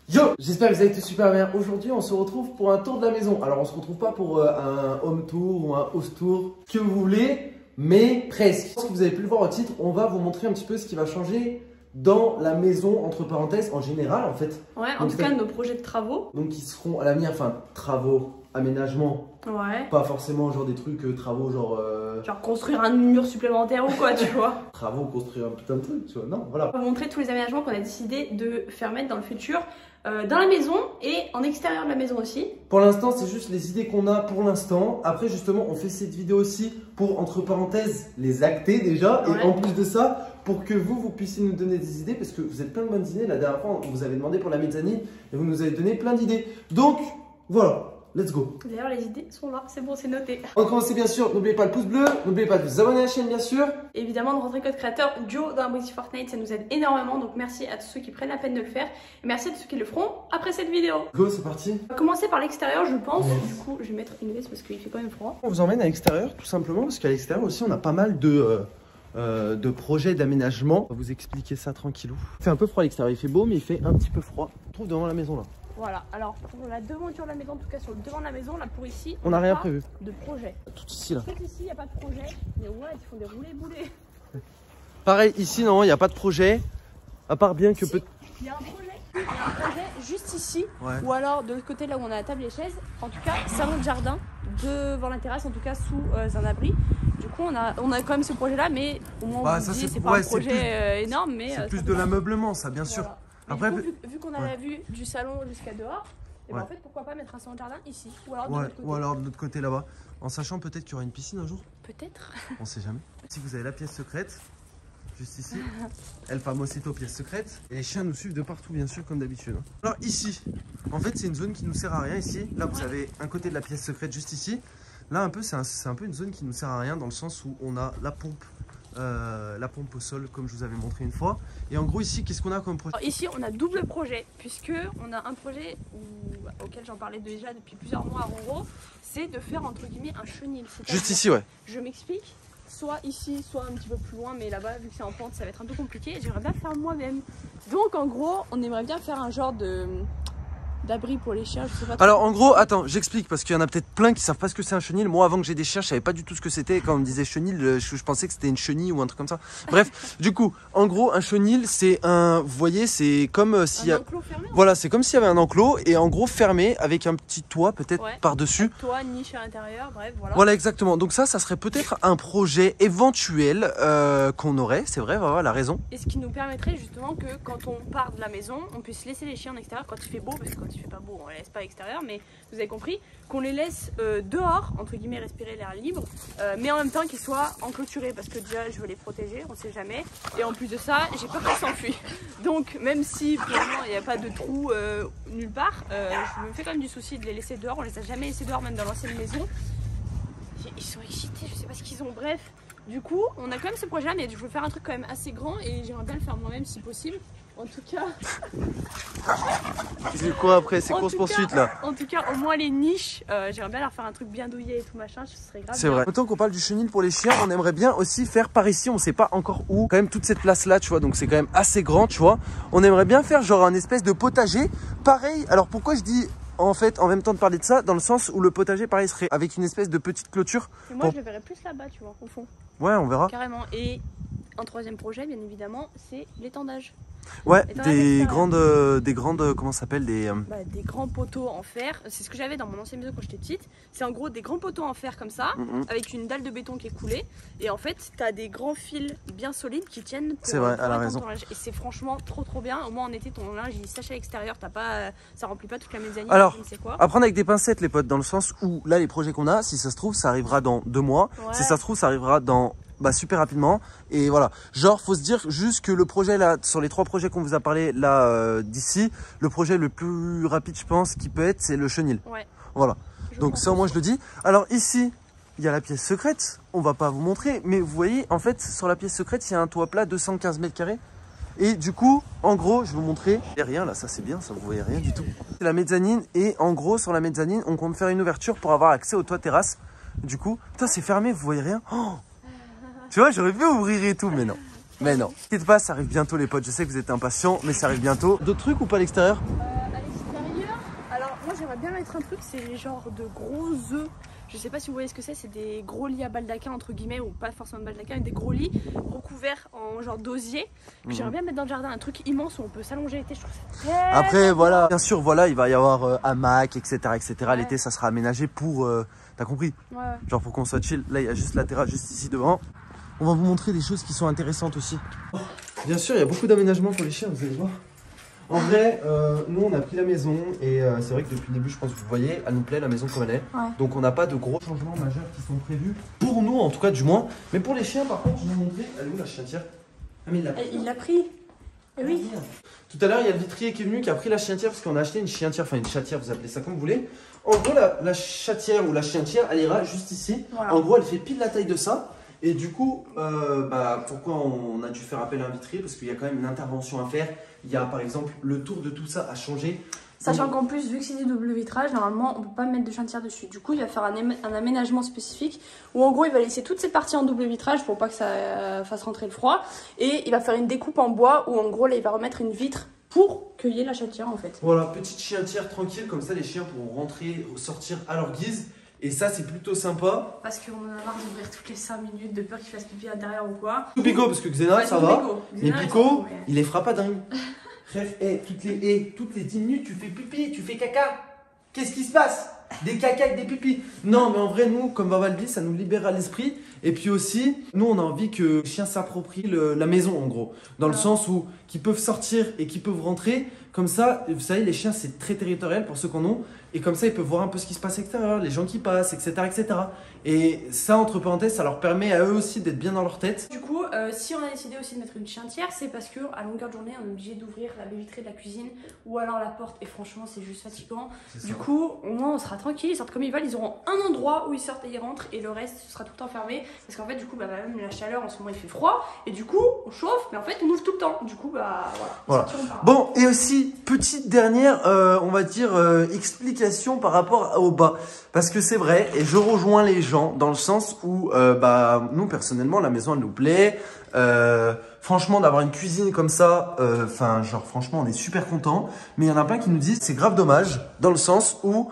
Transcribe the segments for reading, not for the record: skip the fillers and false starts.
Yo, j'espère que vous avez été super bien. Aujourd'hui, on se retrouve pour un tour de la maison. Alors, on se retrouve pas pour un home tour ou un house tour, ce que vous voulez, mais presque. Je pense que vous avez pu le voir au titre, on va vous montrer un petit peu ce qui va changer dans la maison, entre parenthèses, en général, en fait. Ouais, en tout cas, nos projets de travaux. Donc, qui seront à l'avenir, enfin, travaux, aménagement. Ouais. Pas forcément genre des trucs, travaux, genre... Genre construire un mur supplémentaire ou quoi, tu vois. Travaux, construire un putain de truc, tu vois. Non, voilà. On va vous montrer tous les aménagements qu'on a décidé de faire mettre dans le futur, dans la maison et en extérieur de la maison aussi. Pour l'instant, c'est juste les idées qu'on a pour l'instant. Après, justement, on fait cette vidéo aussi pour, entre parenthèses, les acter déjà. Ouais. Et en plus de ça, pour que vous puissiez nous donner des idées, parce que vous êtes plein de bonnes idées. La dernière fois, on vous avait demandé pour la mezzanine et vous nous avez donné plein d'idées. Donc, voilà. Let's go. D'ailleurs, les idées sont là, c'est bon, c'est noté. On va commencer bien sûr, n'oubliez pas le pouce bleu, n'oubliez pas de vous abonner à la chaîne bien sûr. Évidemment, de rentrer code créateur Joe dans Abruti Fortnite, ça nous aide énormément. Donc merci à tous ceux qui prennent la peine de le faire. Et merci à tous ceux qui le feront après cette vidéo. Go, c'est parti. On va commencer par l'extérieur, je pense. Du coup, je vais mettre une veste parce qu'il fait quand même froid. On vous emmène à l'extérieur tout simplement parce qu'à l'extérieur aussi on a pas mal de projets d'aménagement. On va vous expliquer ça tranquillou. Il fait un peu froid à l'extérieur, il fait beau mais il fait un petit peu froid. On trouve devant la maison là. Voilà, alors pour la devanture de la maison, en tout cas sur le devant de la maison, là pour ici, On n'a rien pas prévu. de projet. Tout ici là. Peut-être ici, il n'y a pas de projet, mais ouais, ils font des roulés-boulés. Pareil ici non, il n'y a pas de projet. À part bien que Si, peut... il y a un projet juste ici, Ouais. ou alors de l'autre côté là où on a la table et les chaises. En tout cas, salon de jardin, devant la terrasse, en tout cas sous un abri. Du coup, on a quand même ce projet là, mais au moins Bah, on ça, vous dit, c'est- c'est pas ouais, un c'est projet énorme, mais C'est plus ça de fait l'ameublement ça bien sûr. voilà. Mais Après, du coup, vu qu'on a ouais. la vue du salon jusqu'à dehors, et ben Ouais. en fait pourquoi pas mettre un salon de jardin ici, ou alors de Ouais, l'autre côté. ou alors de l'autre côté là-bas. En sachant peut-être qu'il y aura une piscine un jour. Peut-être. On sait jamais. Si vous avez la pièce secrète, juste ici, El Famosito pièce secrète. Et les chiens nous suivent de partout, bien sûr, comme d'habitude. Alors ici, en fait, c'est une zone qui nous sert à rien ici. Là, vous avez un côté de la pièce secrète juste ici. Là, un peu, c'est un peu une zone qui nous sert à rien dans le sens où on a la pompe au sol, comme je vous avais montré une fois. Et en gros, ici, qu'est-ce qu'on a comme projet? Alors ici, on a double projet, puisque on a un projet auquel j'en parlais déjà depuis plusieurs mois à Roro, c'est de faire entre guillemets un chenil. Juste ici, ouais. Je m'explique, soit ici, soit un petit peu plus loin, mais là-bas, vu que c'est en pente, ça va être un peu compliqué. J'aimerais bien faire moi-même. Donc en gros, on aimerait bien faire un genre d'abri pour les chiens, je sais pas. Alors en gros, attends, j'explique parce qu'il y en a peut-être plein qui savent pas ce que c'est un chenil. Moi, avant que j'ai des chiens, je savais pas du tout ce que c'était. Quand on me disait chenil, je pensais que c'était une chenille ou un truc comme ça. Bref, du coup, en gros, un chenil, c'est un, vous voyez, c'est comme s'il y a, enclos fermé, voilà, c'est comme s'il y avait un enclos et en gros fermé avec un petit toit peut-être ouais, par-dessus. toi, niche à l'intérieur, bref, voilà. Voilà, exactement. Donc ça serait peut-être un projet éventuel qu'on aurait. C'est vrai, voilà, la raison. Et ce qui nous permettrait justement que quand on part de la maison, on puisse laisser les chiens en extérieur quand il fait beau, parce que quand il fait pas beau, on les laisse pas à l'extérieur, mais vous avez compris, qu'on les laisse dehors, entre guillemets, respirer l'air libre, mais en même temps qu'ils soient enclôturés, parce que déjà je veux les protéger, on sait jamais, et en plus de ça, j'ai peur qu'ils s'enfuient. Donc même si finalement il n'y a pas de trou nulle part, je me fais quand même du souci de les laisser dehors, on les a jamais laissés dehors, même dans l'ancienne maison. Ils sont excités, je sais pas ce qu'ils ont, bref. Du coup, on a quand même ce projet là, mais je veux faire un truc quand même assez grand et j'aimerais bien le faire moi-même si possible. En tout cas, C'est quoi après? C'est En course tout poursuite cas, là. en tout cas, au moins les niches, j'aimerais bien leur faire un truc bien douillet et tout machin, ce serait grave. C'est bien. vrai. Autant qu'on parle du chenil pour les chiens, on aimerait bien aussi faire par ici, on sait pas encore où, quand même toute cette place là, tu vois, donc c'est quand même assez grand, tu vois. On aimerait bien faire genre un espèce de potager. Pareil, alors pourquoi je dis en fait en même temps de parler de ça, dans le sens où le potager pareil serait avec une espèce de petite clôture. Mais moi, je le verrais plus là-bas, tu vois, au fond. Ouais, on verra. Carrément. Et un troisième projet, bien évidemment, c'est l'étendage. Ouais, Et dans la des extérieur. grandes, comment ça s'appelle, des... Des grands poteaux en fer, c'est ce que j'avais dans mon ancienne maison quand j'étais petite. C'est en gros des grands poteaux en fer comme ça, avec une dalle de béton qui est coulée. Et en fait, t'as des grands fils bien solides qui tiennent. C'est vrai, elle a raison. Ton linge. Et c'est franchement trop bien. Au moins en été, ton linge il sèche à l'extérieur, ça remplit pas toute la mezzanine. Alors, je ne sais quoi. à prendre avec des pincettes les potes, dans le sens où là les projets qu'on a, si ça se trouve, ça arrivera dans 2 mois. Ouais. Si ça se trouve, ça arrivera dans... Bah, super rapidement et voilà, genre faut se dire juste que le projet là, sur les 3 projets qu'on vous a parlé là d'ici, le projet le plus rapide je pense qui peut être, c'est le chenil. Ouais. Voilà, Je donc pense ça au moins aussi. je le dis. Alors ici il y a la pièce secrète, on va pas vous montrer, mais vous voyez en fait sur la pièce secrète il y a un toit plat de 115 mètres carrés. Et du coup, en gros, je vais vous montrer. Et rien là, ça c'est bien, ça vous voyez rien du tout. C'est la mezzanine et en gros sur la mezzanine, on compte faire une ouverture pour avoir accès au toit terrasse. Du coup, putain c'est fermé, vous voyez rien. Oh, tu vois, j'aurais pu ouvrir et tout, mais non. Mais non. T'inquiète pas, ça arrive bientôt les potes. Je sais que vous êtes impatients, mais ça arrive bientôt. D'autres trucs ou pas à l'extérieur? À j'aimerais bien mettre un truc, c'est les genres de gros œufs. Je sais pas si vous voyez ce que c'est des gros lits à baldaquin entre guillemets, ou pas forcément de baldaquin, mais des gros lits recouverts en genre d'osier. J'aimerais bien mettre dans le jardin un truc immense où on peut s'allonger l'été, je trouve ça très... Après voilà, bien sûr voilà, il va y avoir hamac, etc. Ouais. L'été ça sera aménagé pour, t'as compris? Ouais. Genre pour qu'on soit chill. Là il y a juste la terrasse juste ici devant. On va vous montrer des choses qui sont intéressantes aussi. Bien sûr il y a beaucoup d'aménagements pour les chiens, vous allez voir. En vrai, nous on a pris la maison et c'est vrai que depuis le début, je pense que vous voyez, elle nous plaît la maison comme elle est. Ouais. Donc on n'a pas de gros changements majeurs qui sont prévus. Pour nous en tout cas du moins. Mais pour les chiens par contre, je vais vous montrer. Elle est où la chientière? Ah mais il l'a pris. Et oui. Tout à l'heure il y a le vitrier qui est venu qui a pris la chientière parce qu'on a acheté une chientière, enfin une chatière, vous appelez ça comme vous voulez. En gros la chatière ou la chientière, elle ira juste ici. Voilà. En gros elle fait pile la taille de ça. Et du coup, pourquoi on a dû faire appel à un vitrier? Parce qu'il y a quand même une intervention à faire. Il y a par exemple le tour de tout ça à changer. Sachant qu'en plus, vu que c'est des double vitrages, normalement on ne peut pas mettre de chientière dessus. Du coup, il va faire un aménagement spécifique où en gros il va laisser toutes ces parties en double vitrage pour pas que ça fasse rentrer le froid. Et il va faire une découpe en bois où en gros là il va remettre une vitre pour cueillir la chatière en fait. Voilà, petite chientière tranquille, comme ça les chiens pourront rentrer, sortir à leur guise. Et ça, c'est plutôt sympa. Parce qu'on en a marre d'ouvrir toutes les 5 minutes de peur qu'il fasse pipi à derrière ou quoi. Tout Pico, parce que Xena, ouais, ça va. Mais Pico, il les fera pas dingue. Bref, toutes les 10 minutes, tu fais pipi, tu fais caca. Qu'est-ce qui se passe? Des caca avec des pipis. Non, mais en vrai, nous, comme Bavaldi, ça nous libère à l'esprit. Et puis aussi, nous, on a envie que les chiens s'approprient la maison, en gros. Dans le sens où qu'ils peuvent sortir et qu'ils peuvent rentrer. Comme ça, vous savez, les chiens, c'est très territorial pour ceux qu'on a. Et comme ça, ils peuvent voir un peu ce qui se passe à l'extérieur, les gens qui passent, etc., etc. Et ça, entre parenthèses, ça leur permet à eux aussi d'être bien dans leur tête. Du coup, si on a décidé aussi de mettre une chientière, c'est parce que à longueur de journée, on est obligé d'ouvrir la baie vitrée de la cuisine ou alors la porte. Et franchement, c'est juste fatigant. Du coup, au moins, on sera tranquille. Ils sortent comme ils veulent. Ils auront un endroit où ils sortent et ils rentrent. Et le reste, ce sera tout le temps fermé. Parce qu'en fait, du coup, même la chaleur, en ce moment, il fait froid. Et du coup, on chauffe. Mais en fait, on ouvre tout le temps. Du coup, voilà. Bon, et aussi, petite dernière, on va dire, explication par rapport au bas. Parce que c'est vrai, et je rejoins les gens dans le sens où, nous, personnellement, la maison, elle nous plaît. Franchement, d'avoir une cuisine comme ça, franchement, on est super content. Mais il y en a plein qui nous disent c'est grave dommage, dans le sens où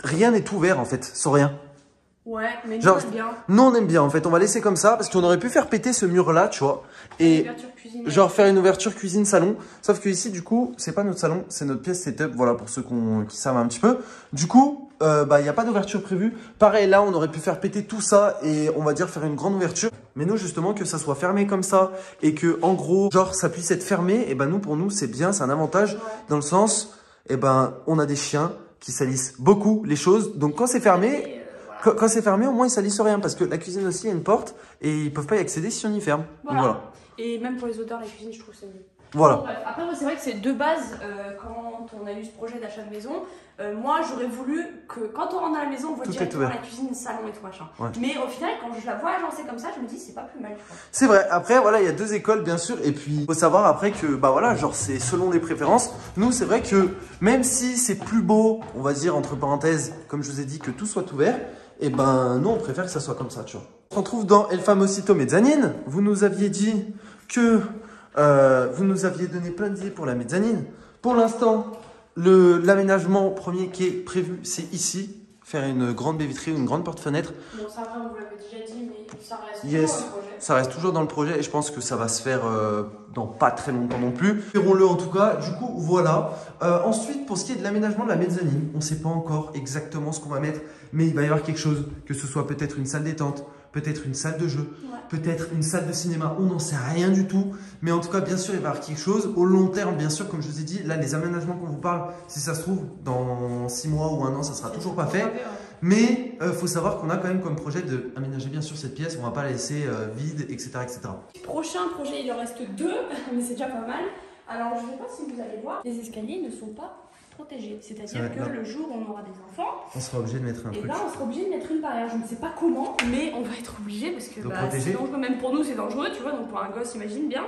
rien n'est ouvert, en fait, sans rien. Ouais, mais nous, on aime bien. Nous, on aime bien, en fait. On va laisser comme ça, parce qu'on aurait pu faire péter ce mur-là, tu vois. Et genre faire une ouverture cuisine-salon. Sauf que ici, du coup, c'est pas notre salon, c'est notre pièce setup. Voilà, pour ceux qui savent un petit peu. Du coup, il n'y a pas d'ouverture prévue. Pareil, là, on aurait pu faire péter tout ça et on va dire faire une grande ouverture. Mais nous, justement, que ça soit fermé comme ça et que, en gros, genre, ça puisse être fermé, et nous, pour nous, c'est bien, c'est un avantage dans le sens, on a des chiens qui salissent beaucoup les choses. Donc, quand c'est fermé... Quand c'est fermé, au moins ils salissent rien parce que la cuisine aussi, il y a une porte et ils peuvent pas y accéder si on y ferme. Voilà. Et même pour les odeurs, la cuisine, je trouve que c'est mieux. Voilà. Bon, bref. Après, c'est vrai que c'est de base, quand on a eu ce projet d'achat de maison, moi j'aurais voulu que quand on rentre dans la maison, on voit directement la cuisine, le salon et tout machin. Ouais. Mais au final, quand je la vois agencée comme ça, je me dis c'est pas plus mal. C'est vrai. Après, voilà, il y a deux écoles bien sûr. Et puis, il faut savoir après que, genre c'est selon les préférences. Nous, c'est vrai que même si c'est plus beau, on va dire entre parenthèses, comme je vous ai dit, que tout soit ouvert. Et nous on préfère que ça soit comme ça, tu vois. On se retrouve dans El Famosito Mezzanine. Vous nous aviez dit que vous nous aviez donné plein d'idées pour la mezzanine. Pour l'instant, l'aménagement premier qui est prévu, c'est ici. Faire une grande baie vitrée ou une grande porte-fenêtre. Bon, ça va, vous l'avez déjà dit, mais ça reste toujours dans le projet. Ça reste toujours dans le projet et je pense que ça va se faire dans pas très longtemps non plus. Verrons-le en tout cas. Du coup, voilà. Ensuite, pour ce qui est de l'aménagement de la mezzanine, on ne sait pas encore exactement ce qu'on va mettre, mais il va y avoir quelque chose, que ce soit peut-être une salle détente, peut-être une salle de jeu, peut-être une salle de cinéma, on n'en sait rien du tout. Mais en tout cas, bien sûr, il va y avoir quelque chose. Au long terme, bien sûr, comme je vous ai dit, là, les aménagements qu'on vous parle, si ça se trouve, dans 6 mois ou 1 an, ça sera toujours pas fait. Mais il faut savoir qu'on a quand même comme projet d'aménager bien sûr cette pièce, on va pas la laisser vide, etc., etc. Prochain projet, il en reste 2, mais c'est déjà pas mal. Alors, je ne sais pas si vous allez voir, les escaliers ne sont pas protégés. C'est-à-dire que le jour où on aura des enfants, on sera obligé de mettre un truc. Et là, on sera obligé de mettre une barrière. Je ne sais pas comment, mais on va être obligé parce que c'est dangereux. Même pour nous, c'est dangereux, tu vois. Donc pour un gosse, imagine bien.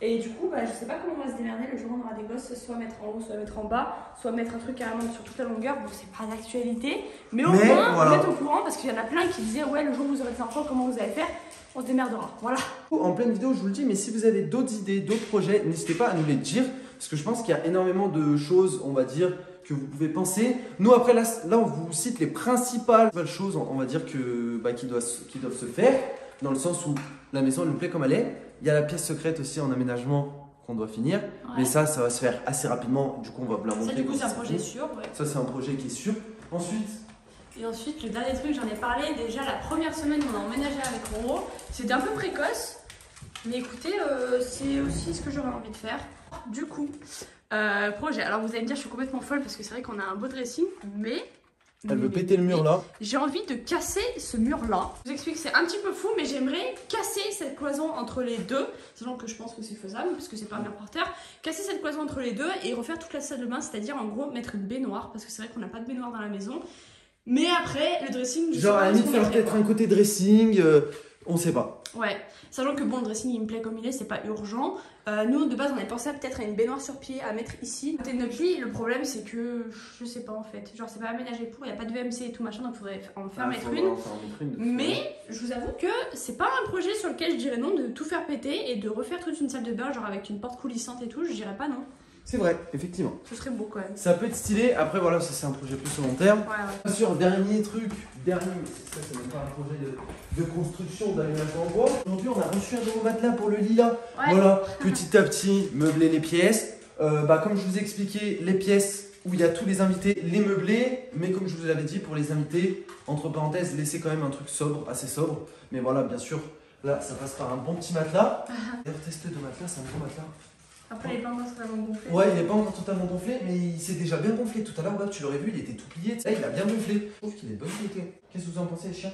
Et du coup, je sais pas comment on va se démerder le jour où on aura des gosses, soit mettre en haut, soit mettre en bas, soit mettre un truc carrément sur toute la longueur. Bon, c'est pas d'actualité, mais au moins, voilà. On est au courant parce qu'il y en a plein qui disaient ouais, le jour où vous aurez des enfants, comment vous allez faire? On se démerdera. Voilà. En pleine vidéo, je vous le dis, mais si vous avez d'autres idées, d'autres projets, n'hésitez pas à nous les dire parce que je pense qu'il y a énormément de choses, on va dire, que vous pouvez penser. Nous après là on vous cite les principales choses, on va dire qui doivent se faire, dans le sens où la maison elle nous plaît comme elle est. Il y a la pièce secrète aussi en aménagement qu'on doit finir, mais ça va se faire assez rapidement. Du coup on va vous la montrer. Ça du coup c'est un projet sûr. Ouais. Ça c'est un projet qui est sûr. Et ensuite, le dernier truc, j'en ai parlé déjà la première semaine qu'on a emménagé avec Roro. C'était un peu précoce, mais écoutez, c'est aussi ce que j'aurais envie de faire. Du coup, projet. Alors vous allez me dire, je suis complètement folle parce que c'est vrai qu'on a un beau dressing, mais... Elle veut péter le mur là. J'ai envie de casser ce mur là. Je vous explique, c'est un petit peu fou, mais j'aimerais casser cette cloison entre les deux. Sachant que je pense que c'est faisable, parce que c'est pas un mur par terre. Casser cette cloison entre les deux et refaire toute la salle de bain, c'est-à-dire en gros mettre une baignoire, parce que c'est vrai qu'on n'a pas de baignoire dans la maison. Mais après, le dressing... Genre à la limite faire peut-être un côté dressing, on sait pas. Ouais, sachant que bon, le dressing il me plaît comme il est, c'est pas urgent. Nous de base on avait pensé à peut-être à une baignoire sur pied à mettre ici. À côté de notre lit, le problème c'est que je sais pas en fait. Genre c'est pas aménagé pour, il y a pas de VMC et tout machin, donc faudrait en faire mettre une. Mais je vous avoue que c'est pas un projet sur lequel je dirais non de tout faire péter et de refaire toute une salle de bain, genre avec une porte coulissante et tout, je dirais pas non. C'est vrai, effectivement. Ce serait beau quand même. Ça peut être stylé, après voilà, ça c'est un projet plus au long terme. Ouais. Bien sûr, dernier truc, mais ça c'est même pas un projet de construction, d'aménagement en bois. Aujourd'hui on a reçu un nouveau matelas pour le lit là. Ouais. Voilà, petit à petit, meubler les pièces. Comme je vous ai expliqué, les pièces où il y a tous les invités, les meubler. Mais comme je vous l'avais dit, pour les invités, entre parenthèses, laisser quand même un truc sobre, assez sobre. Mais voilà, bien sûr, là ça passe par un bon petit matelas. D'ailleurs, test de matelas, c'est un gros matelas. Après, il est pas encore totalement gonflé. Ouais, il n'est pas encore totalement gonflé, mais il s'est déjà bien gonflé. Tout à l'heure, tu l'aurais vu, il était tout plié. Là, il a bien gonflé. Je trouve qu'il est de bonne qualité. Qu'est-ce que vous en pensez, les chiens?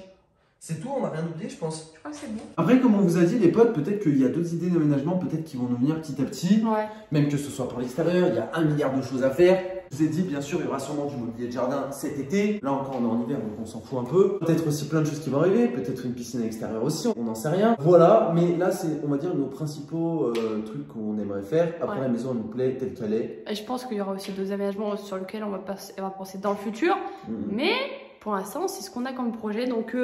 C'est tout, on n'a rien oublié, je pense. Je crois que c'est bon. Après, comme on vous a dit, les potes, peut-être qu'il y a d'autres idées d'aménagement, peut-être qui vont nous venir petit à petit. Ouais. Même que ce soit pour l'extérieur, il y a 1 milliard de choses à faire. Je vous ai dit, bien sûr, il y aura sûrement du mobilier de jardin cet été. Là encore, on est en hiver, donc on s'en fout un peu. Peut-être aussi plein de choses qui vont arriver. Peut-être une piscine à l'extérieur aussi, on n'en sait rien. Voilà, mais là, c'est, on va dire, nos principaux trucs qu'on aimerait faire. Après, la maison, elle nous plaît telle qu'elle est. Et je pense qu'il y aura aussi d'autres aménagements sur lesquels on va penser dans le futur. Mais pour l'instant, c'est ce qu'on a comme projet. Donc,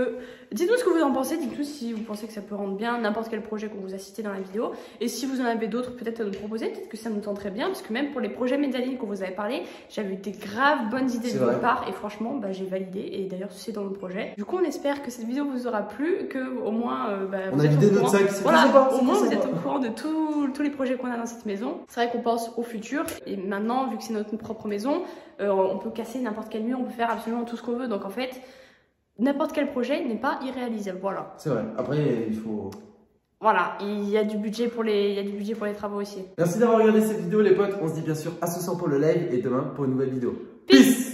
dites-nous ce que vous en pensez. Dites-nous si vous pensez que ça peut rendre bien n'importe quel projet qu'on vous a cité dans la vidéo. Et si vous en avez d'autres, peut-être à nous proposer. Peut-être que ça nous tenterait bien. Parce que même pour les projets médianistes qu'on vous avait parlé, j'avais eu des graves bonnes idées de votre part. Et franchement, j'ai validé. Et d'ailleurs, c'est dans le projet. Du coup, on espère que cette vidéo vous aura plu. Que au moins, on a vidé notre sac. Voilà, au moins, vous êtes au courant de tous les projets qu'on a dans cette maison. C'est vrai qu'on pense au futur. Et maintenant, vu que c'est notre propre maison, on peut casser n'importe quel mur. On peut faire absolument tout ce qu'on veut. Donc en fait, n'importe quel projet n'est pas irréalisable, voilà. C'est vrai, après il faut... Voilà, il y a du budget pour les travaux aussi. Merci d'avoir regardé cette vidéo les potes, on se dit bien sûr à ce soir pour le live et demain pour une nouvelle vidéo. Peace.